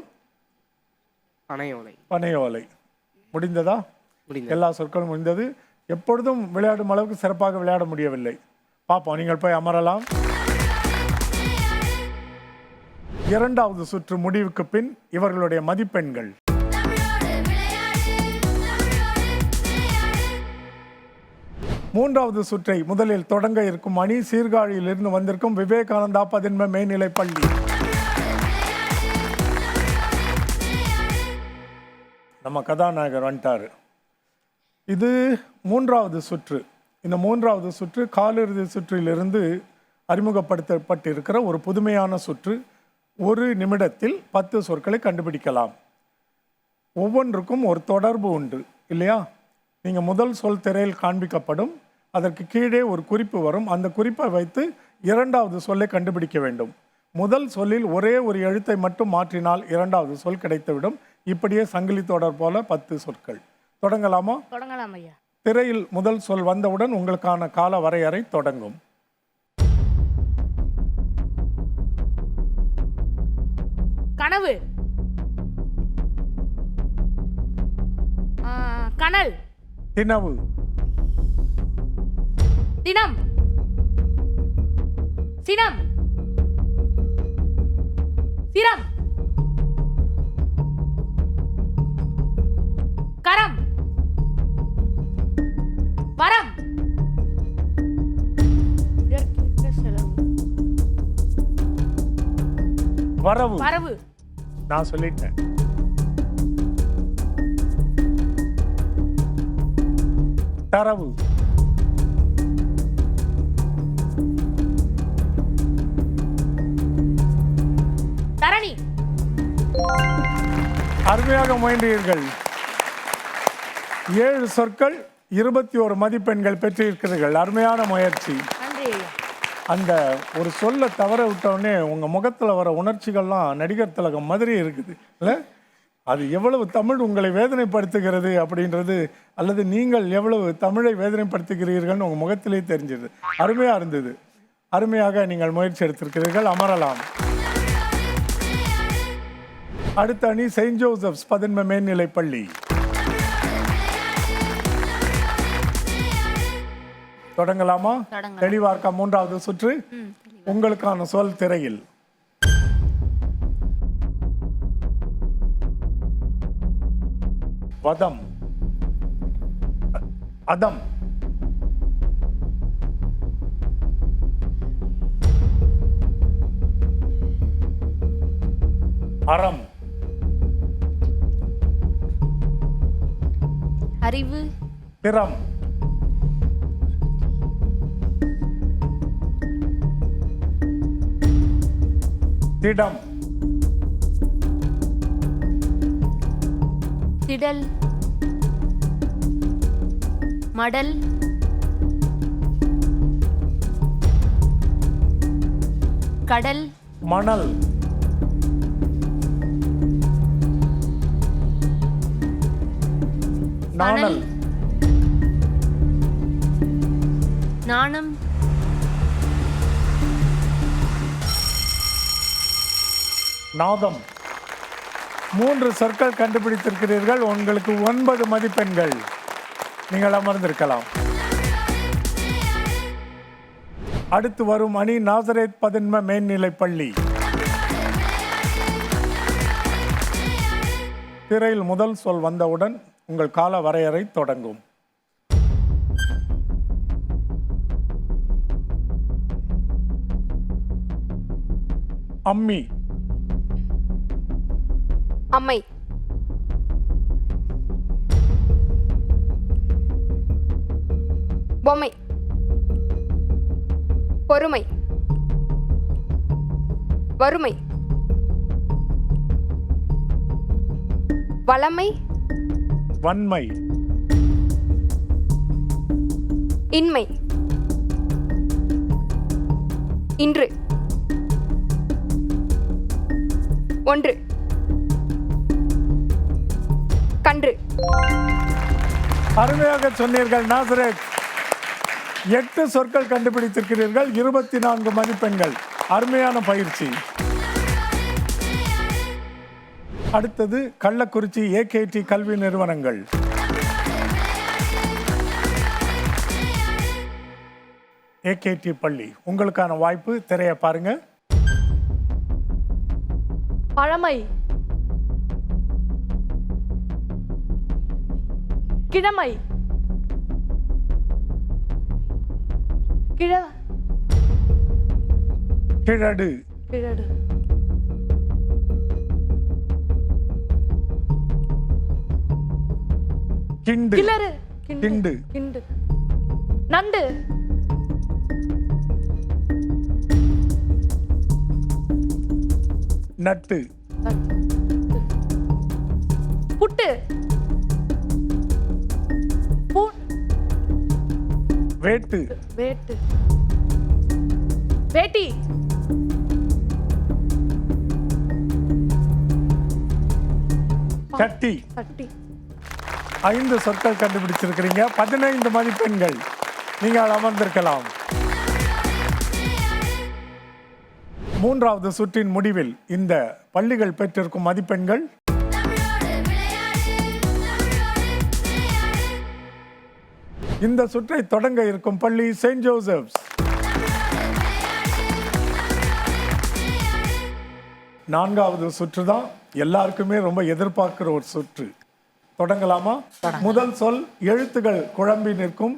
பனையோலை. பனையோலை. முடிந்ததா? முடிந்தது. எல்லா சொற்களும் முடிந்தது. எப்பொழுதும் விளையாடும் அளவுக்கு சிறப்பாக விளையாட முடியவில்லை. பார்ப்போம், நீங்கள் போய் அமரலாம். 2வது சுற்று முடிவுக்கு பின் இவர்களுடைய மதிப்பெண்கள். மூன்றாவது சுற்றை முதலில் தொடங்க இருக்கும் அணி சீர்காழியிலிருந்து வந்திருக்கும் விவேகானந்தா பதின்ம மேல்நிலைப் பள்ளி. நம்ம கதாநாயகர் வந்துட்டார். இது 3வது சுற்று. இந்த 3வது சுற்று காலிறுதி சுற்றிலிருந்து அறிமுகப்படுத்தப்பட்டிருக்கிற ஒரு புதுமையான சுற்று. 1 நிமிடத்தில் 10 சொற்களை கண்டுபிடிக்கலாம். ஒவ்வொன்றுக்கும் ஒரு தொடர்பு உண்டு இல்லையா? நீங்கள் முதல் சொல் திரையில் காண்பிக்கப்படும். அதற்கு கீழே ஒரு குறிப்பு வரும். அந்த குறிப்பை வைத்து 2வது சொல்லை கண்டுபிடிக்க வேண்டும். முதல் சொல்லில் ஒரே ஒரு எழுத்தை மட்டும் மாற்றினால் 2வது சொல் கிடைத்துவிடும். இப்படியே சங்கிலி தொடர் போல 10 சொற்கள். தொடங்கலாமா? தொடங்கலாம் ஐயா. திரையில் முதல் சொல் வந்தவுடன் உங்களுக்கான கால வரையறை தொடங்கும். கனவு, கனல், தினவு, தினம், சினம், சிரம், கரம், வரம், வரவு. வரவு, நான் சொல்லிட்டேன். தரவு, தரணி. அருமையாக முயன்றீர்கள். 7 சொற்கள் 21 மதிப்பெண்கள் பெற்றிருக்கிறீர்கள். அருமையான முயற்சி. நன்றி ஐயா. அந்த ஒரு சொல்ல தவற விட்டவுடனே உங்கள் முகத்தில் வர உணர்ச்சிகள்லாம் நடிகர் திலகம் மாதிரி இருக்குது இல்லை? அது எவ்வளவு தமிழ் உங்களை வேதனைப்படுத்துகிறது அப்படின்றது, அல்லது நீங்கள் எவ்வளவு தமிழை வேதனைப்படுத்துகிறீர்கள்னு உங்கள் முகத்திலே தெரிஞ்சது. அருமையாக இருந்தது. அருமையாக நீங்கள் முயற்சி எடுத்திருக்கிறீர்கள். அமரலாம். அடுத்த அணி செயின்ட் ஜோசப்ஸ் பதன்ம மேல்நிலைப் பள்ளி. தொடங்கலாமா? தெளிவா இருக்கா? 3வது சுற்று. உங்களுக்கான சொல் திரையில். வதம், அதம், அறம், அறிவு, திறம், திடம், திடல், மடல், கடல், மணல், நாணல், நாணம், நாதம். 3 சொற்கள் கண்டுபிடித்திருக்கிறீர்கள். உங்களுக்கு 9 மதிப்பெண்கள். நீங்கள் அமர்ந்திருக்கலாம். அடுத்து வரும் அணி நாசரேத் பதன்ம மேல்நிலைப் பள்ளி. திரையில் முதல் சொல் வந்தவுடன் உங்கள் கால வரையறை தொடங்கும். அம்மி, அம்மை, பொம்மை, பொறுமை, வறுமை, வளமை, வன்மை, இன்மை, இன்று, ஒன்று, கன்று. அருமையாக சொன்னீர்கள் நாசரேத். 8 சொற்கள் கண்டுபிடித்திருக்கிறீர்கள். 24 மதிப்பெண்கள். அருமையான பயிற்சி. அடுத்தது கள்ளக்குறிச்சி ஏகேடி கல்வி நிறுவனங்கள். ஏகேடி பள்ளி. உங்களுக்கான வாய்ப்பு. திரையை பாருங்க. பழமை, கிழமை, கிழடு, கிழடு, கிண்டு. கிளறு. கிண்டு. கிண்டு. நண்டு. நட்டு. புட்டு. வேட்டு. வேட்டு. வேட்டி. சட்டி. சட்டி. 5 சொற்கள் கண்டுபிடிச்சிருக்கிறீங்க. 15 மதிப்பெண்கள். நீங்கள் அமர்ந்திருக்கலாம். 3வது சுற்றின் முடிவில் இந்த பள்ளிகள் பெற்றிருக்கும் மதிப்பெண்கள் இந்த சுற்றை தொடங்க இருக்கும் பள்ளி செயின்ட் ஜோசப்ஸ். 4வது சுற்று தான் எல்லாருக்குமே ரொம்ப எதிர்பார்க்கிற ஒரு சுற்று. தொடங்கலாமா? முதல் சொல் எழுத்துகள் குழம்பி நிற்கும்.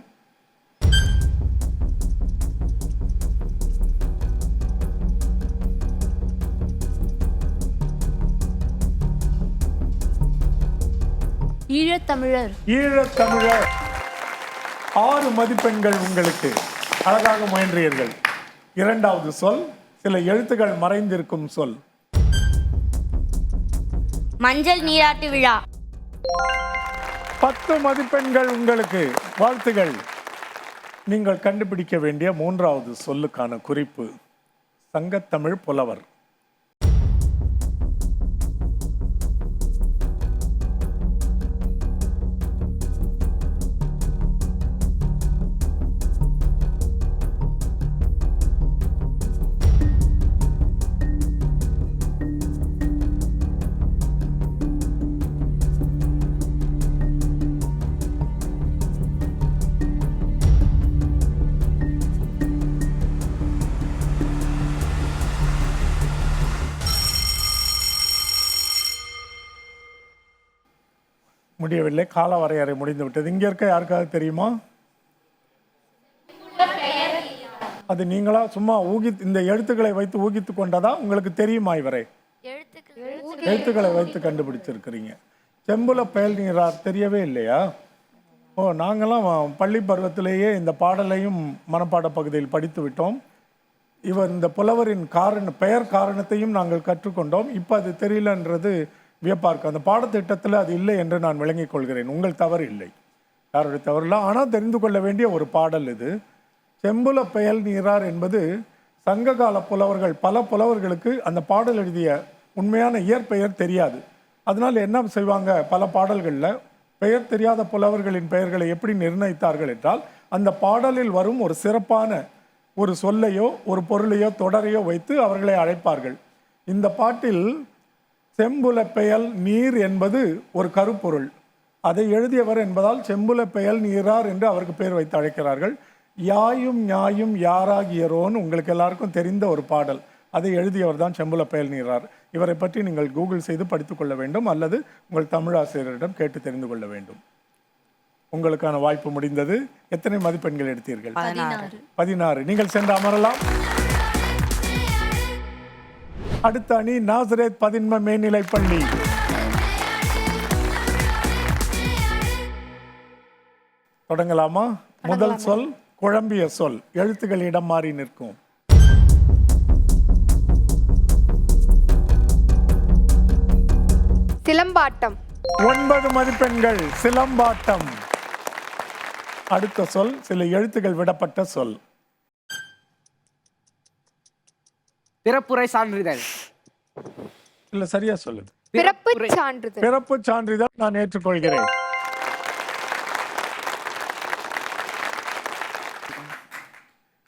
ஈழத்தமிழர். ஈழத்தமிழர். 6 மதிப்பெண்கள் உங்களுக்கு. அழகாக முயன்றீர்கள். 2வது சொல் சில எழுத்துக்கள் மறைந்திருக்கும் சொல். மஞ்சள் நீராட்டு விழா. 10 மதிப்பெண்கள் உங்களுக்கு. வாழ்த்துகள். நீங்கள் கண்டுபிடிக்க வேண்டிய 3வது சொல்லுக்கான குறிப்பு சங்கத்தமிழ் புலவர். முடியவில்லை. கால வரையறை முடிந்து விட்டது. இங்க இருக்க யாருக்காவது தெரியுமா? அது நீங்களா சும்மா இந்த எழுத்துக்களை வைத்து ஊகித்து கொண்டதா? உங்களுக்கு தெரியுமா இவரை? எழுத்துக்களை வைத்து கண்டுபிடிச்சிருக்கிறீங்க. செம்புல பெயல் நீரார் தெரியவே இல்லையா? ஓ, நாங்களாம் பள்ளி பருவத்திலேயே இந்த பாடலையும் மனப்பாட பகுதியில் படித்து விட்டோம். இவர் இந்த புலவரின் பெயர் காரணத்தையும் நாங்கள் கற்றுக்கொண்டோம். இப்போ அது தெரியலன்றது வியப்பார்க்கு. அந்த பாடத்திட்டத்தில் அது இல்லை என்று நான் விளங்கிக் கொள்கிறேன். உங்கள் தவறு இல்லை, யாருடைய தவறுல. ஆனால் தெரிந்து கொள்ள வேண்டிய ஒரு பாடல் இது. செம்புல பெயல் நீரார் என்பது சங்ககால புலவர்கள், பல புலவர்களுக்கு அந்த பாடல் எழுதிய உண்மையான இயற்பெயர் தெரியாது. அதனால் என்ன செய்வாங்க, பல பாடல்களில் பெயர் தெரியாத புலவர்களின் பெயர்களை எப்படி நிர்ணயித்தார்கள் என்றால், அந்த பாடலில் வரும் ஒரு சிறப்பான ஒரு சொல்லையோ ஒரு பொருளையோ தொடரையோ வைத்து அவர்களை அழைப்பார்கள். இந்த பாட்டில் செம்புல பெயல் நீர் என்பது ஒரு கருப்பொருள். அதை எழுதியவர் என்பதால் செம்புல பெயல் நீரார் என்று அவருக்கு பெயர் வைத்து அழைக்கிறார்கள். யாயும் ஞாயும் யாராகியரோன்னு உங்களுக்கு எல்லாருக்கும் தெரிந்த ஒரு பாடல். அதை எழுதியவர் தான் செம்புல பெயல் நீரார். இவரை பற்றி நீங்கள் கூகுள் செய்து படித்துக் கொள்ள வேண்டும், அல்லது உங்கள் தமிழாசிரியரிடம் கேட்டு தெரிந்து கொள்ள வேண்டும். உங்களுக்கான வாய்ப்பு முடிந்தது. எத்தனை மதிப்பெண்கள் எடுத்தீர்கள்? 16. நீங்கள் சென்று அமரலாம். அடுத்த அணி நாசரேத் பதின்ம மேல்நிலைப் பள்ளி. தொடங்கலாமா? முதல் சொல் குழம்பிய சொல். எழுத்துக்கள் இடம் மாறி நிற்கும். சிலம்பாட்டம். 9 மதிப்பெண்கள். சிலம்பாட்டம். அடுத்த சொல் சில எழுத்துக்கள் விடப்பட்ட சொல். பிறப்புரை சான்றிதழ். இல்ல, சரியா சொல்லுது. பிறப்பு சான்றிதழ். பிறப்பு சான்றிதழ் நான் ஏற்றுக்கொள்கிறேன்.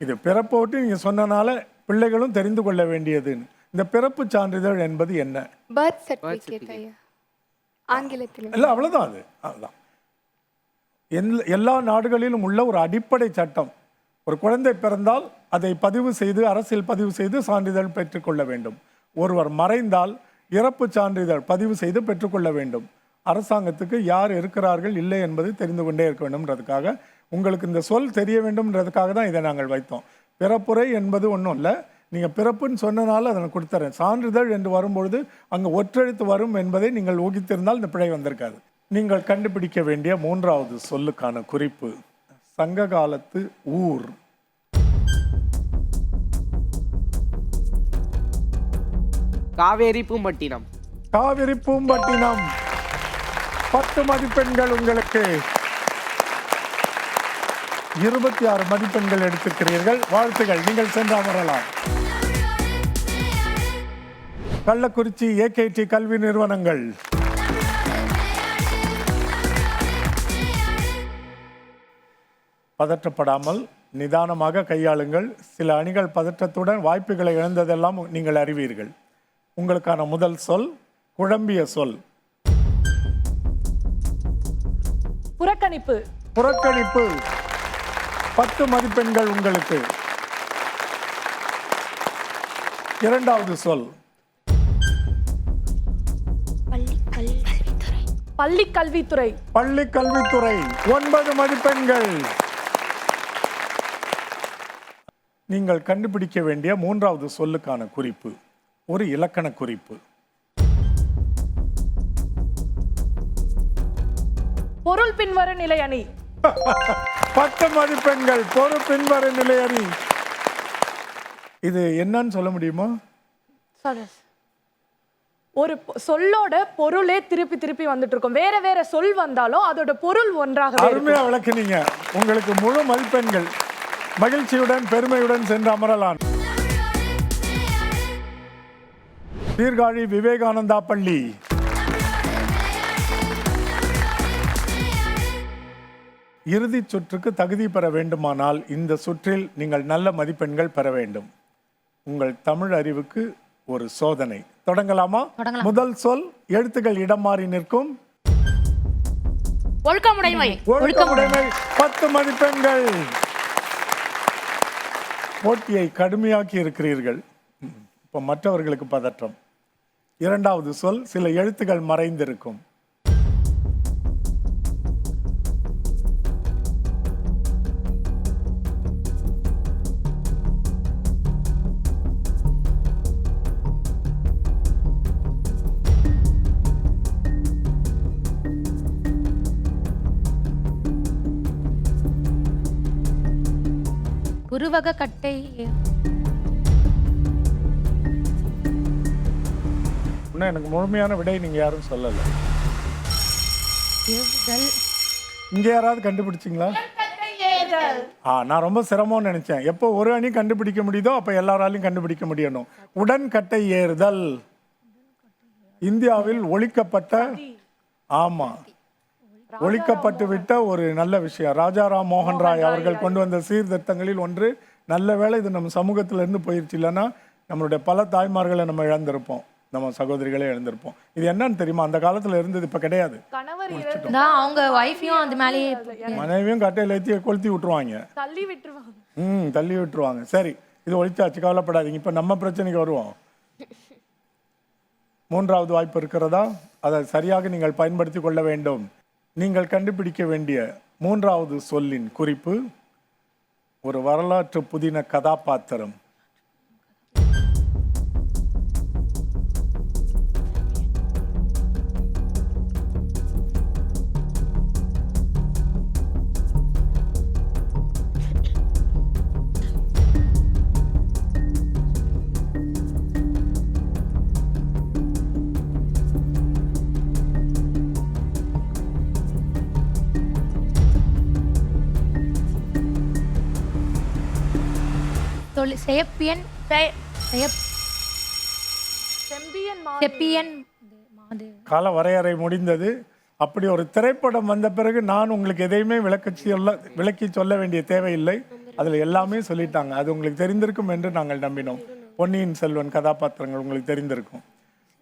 இது பிறப்போட்டு நீங்க சொன்னனால பிள்ளைகளும் தெரிந்து கொள்ள வேண்டியது. இந்த பிறப்பு சான்றிதழ் என்பது என்ன? பர்த் சர்டிபிகேட் ஐயா, ஆங்கிலத்தில். இல்ல, அவ்வளவுதான். அதுதான் எல்லா நாடுகளிலும் உள்ள ஒரு அடிப்படை சட்டம். ஒரு குழந்தை பிறந்தால் அதை பதிவு செய்து, அரசியல் பதிவு செய்து சான்றிதழ் பெற்றுக்கொள்ள வேண்டும். ஒருவர் மறைந்தால் இறப்பு சான்றிதழ் பதிவு செய்து பெற்றுக்கொள்ள வேண்டும். அரசாங்கத்துக்கு யார் இருக்கிறார்கள் இல்லை என்பது தெரிந்து கொண்டே இருக்க வேண்டும்ன்றதுக்காக, உங்களுக்கு இந்த சொல் தெரிய வேண்டும்ன்றதுக்காக தான் இதை நாங்கள் வைத்தோம். பிறப்புரை என்பது ஒன்றும் இல்லை. நீங்கள் பிறப்புன்னு சொன்னனால அதை நான் கொடுத்துறேன். சான்றிதழ் என்று வரும்பொழுது அங்கே ஒற்றெழுத்து வரும் என்பதை நீங்கள் ஊகித்திருந்தால் இந்த பிழை வந்திருக்காது. நீங்கள் கண்டுபிடிக்க வேண்டிய மூன்றாவது சொல்லுக்கான குறிப்பு சங்க காலத்து ஊர். காவேரி பூம்பட்டினம். காவிரி பூம்பட்டினம். 10 மதிப்பெண்கள் உங்களுக்கு. 26 மதிப்பெண்கள் எடுத்திருக்கிறீர்கள். வாழ்த்துகள். நீங்கள் சென்று அமரலாம். கள்ளக்குறிச்சி ஏகேடி கல்வி நிறுவனங்கள். பதற்றப்படாமல் நிதானமாக கையாளுங்கள். சில அணிகள் பதற்றத்துடன் வாய்ப்புகளை இழந்ததெல்லாம் நீங்கள் அறிவீர்கள். உங்களுக்கான முதல் சொல் குழம்பிய சொல். புறக்கணிப்பு. புறக்கணிப்பு. 10 மதிப்பெண்கள் உங்களுக்கு. இரண்டாவது சொல் பள்ளி கல்வித்துறை. பள்ளி கல்வித்துறை. 9 மதிப்பெண்கள். நீங்கள் கண்டுபிடிக்க வேண்டிய மூன்றாவது சொல்லுக்கான குறிப்பு ஒரு இலக்கண குறிப்பு. பொருள் பின்வரும் நிலை அணி. 10 மதிப்பெண்கள். பொருள் பின்வரும் நிலை அணி. இது என்னன்னு சொல்ல முடியுமா? ஒரு சொல்லோட பொருளே திருப்பி திருப்பி வந்துட்டு இருக்கும். வேற வேற சொல் வந்தாலும் அதோட பொருள் ஒன்றாக. அருமையா விளக்குனீங்க. உங்களுக்கு முழு மதிப்பெண்கள். மகிழ்ச்சியுடன் பெருமையுடன் சென்று அமரலாம். சீர்காழி விவேகானந்தா பள்ளி. இறுதிச் சுற்றுக்கு தகுதி பெற வேண்டுமானால் இந்த சுற்றில் நீங்கள் நல்ல மதிப்பெண்கள் பெற வேண்டும். உங்கள் தமிழ் அறிவுக்கு ஒரு சோதனை. தொடங்கலாமா? முதல் சொல் எழுத்துக்கள் இடம் மாறி நிற்கும். ஒழுக்கமுடைமை. ஒழுக்கமுடைமை. 10 மதிப்பெண்கள். போட்டியை கடுமையாக்கி இருக்கிறீர்கள். இப்போ மற்றவர்களுக்கு பதற்றம். இரண்டாவது சொல் சில எழுத்துக்கள் மறைந்திருக்கும். உருவக கட்டை. இன்னும் எனக்கு முழுமையான விடை நீங்க யாரும் சொல்லல. இங்க யாராவது கண்டுபிடிச்சிங்களா? நான் ரொம்ப சிரமம்னு நினைச்சேன். எப்போ ஒரு அணி கண்டுபிடிக்க முடியுதோ அப்ப எல்லாராலையும் கண்டுபிடிக்க முடியணும். உடன்கட்டை ஏறுதல். இந்தியாவில் ஒழிக்கப்பட்ட, ஆமா, ஒழிக்கப்பட்டு விட்ட ஒரு நல்ல விஷயம். ராஜாராம் மோகன் ராய் அவர்கள் கொண்டு வந்த சீர்திருத்தங்களில் ஒன்று. நல்ல வேளை இது நம்ம சமூகத்துல இருந்து போயிடுச்சு. இல்லைன்னா நம்மளுடைய பல தாய்மார்களை நம்ம இழந்திருப்போம், நம்ம சகோதரிகளே இழந்திருப்போம். இது என்னன்னு தெரியுமா? அந்த காலத்துல இருந்தது, இப்ப கிடையாது. அவங்க வைஃபையும் அந்த மேலேயே மனைவியும் கட்டையில ஏற்றி கொளுத்தி விட்டுருவாங்க, தள்ளி விட்டுருவாங்க. தள்ளி விட்டுருவாங்க. சரி, இது ஒழிச்சாச்சு, கவலைப்படாதீங்க. இப்ப நம்ம பிரச்சனைக்கு வருவோம். மூன்றாவது வாய்ப்பு இருக்கிறதா? அதை சரியாக நீங்கள் பயன்படுத்தி கொள்ள வேண்டும். நீங்கள் கண்டுபிடிக்க வேண்டிய மூன்றாவது சொல்லின் குறிப்பு ஒரு வரலாற்று புதின கதாபாத்திரம். செப்பியன் கால வரையறை முடிந்தது. அப்படி ஒரு திரைப்படம் வந்த பிறகு நான் உங்களுக்கு எதையுமே விளக்கி சொல்ல வேண்டிய தேவையில்லை. அதில் எல்லாமே சொல்லிட்டாங்க. அது உங்களுக்கு தெரிந்திருக்கும் என்று நாங்கள் நம்பினோம். பொன்னியின் செல்வன் கதாபாத்திரங்கள் உங்களுக்கு தெரிந்திருக்கும்.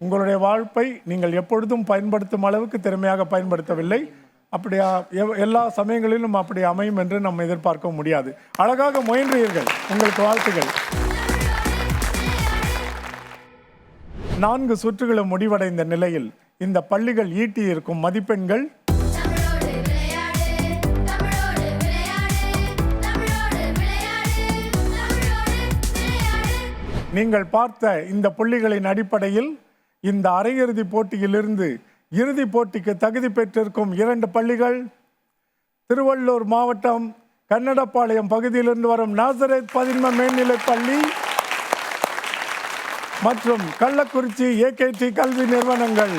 உங்களுடைய வாழ்வை நீங்கள் எப்பொழுதும் பயன்படுத்தும் அளவுக்கு திறமையாக பயன்படுத்தவில்லை. அப்படியா எல்லா சமயங்களிலும் அப்படி அமையும் என்று நம்ம எதிர்பார்க்க முடியாது. அழகாக முயன்றீர்கள். உங்களுக்கு வாழ்த்துகள். 4 சுற்றுகளும் முடிவடைந்த நிலையில் இந்த பள்ளிகள் ஈட்டி இருக்கும் மதிப்பெண்கள் நீங்கள் பார்த்த இந்த புள்ளிகளின் அடிப்படையில் இந்த அரையிறுதி போட்டியிலிருந்து இறுதிப் போட்டிக்கு தகுதி பெற்றிருக்கும் 2 பள்ளிகள் திருவள்ளூர் மாவட்டம் கன்னடப்பாளையம் பகுதியிலிருந்து வரும் நாசரேத் பதின்ம மேல்நிலைப் பள்ளி மற்றும் கள்ளக்குறிச்சி ஏகேடி கல்வி நிறுவனங்கள்.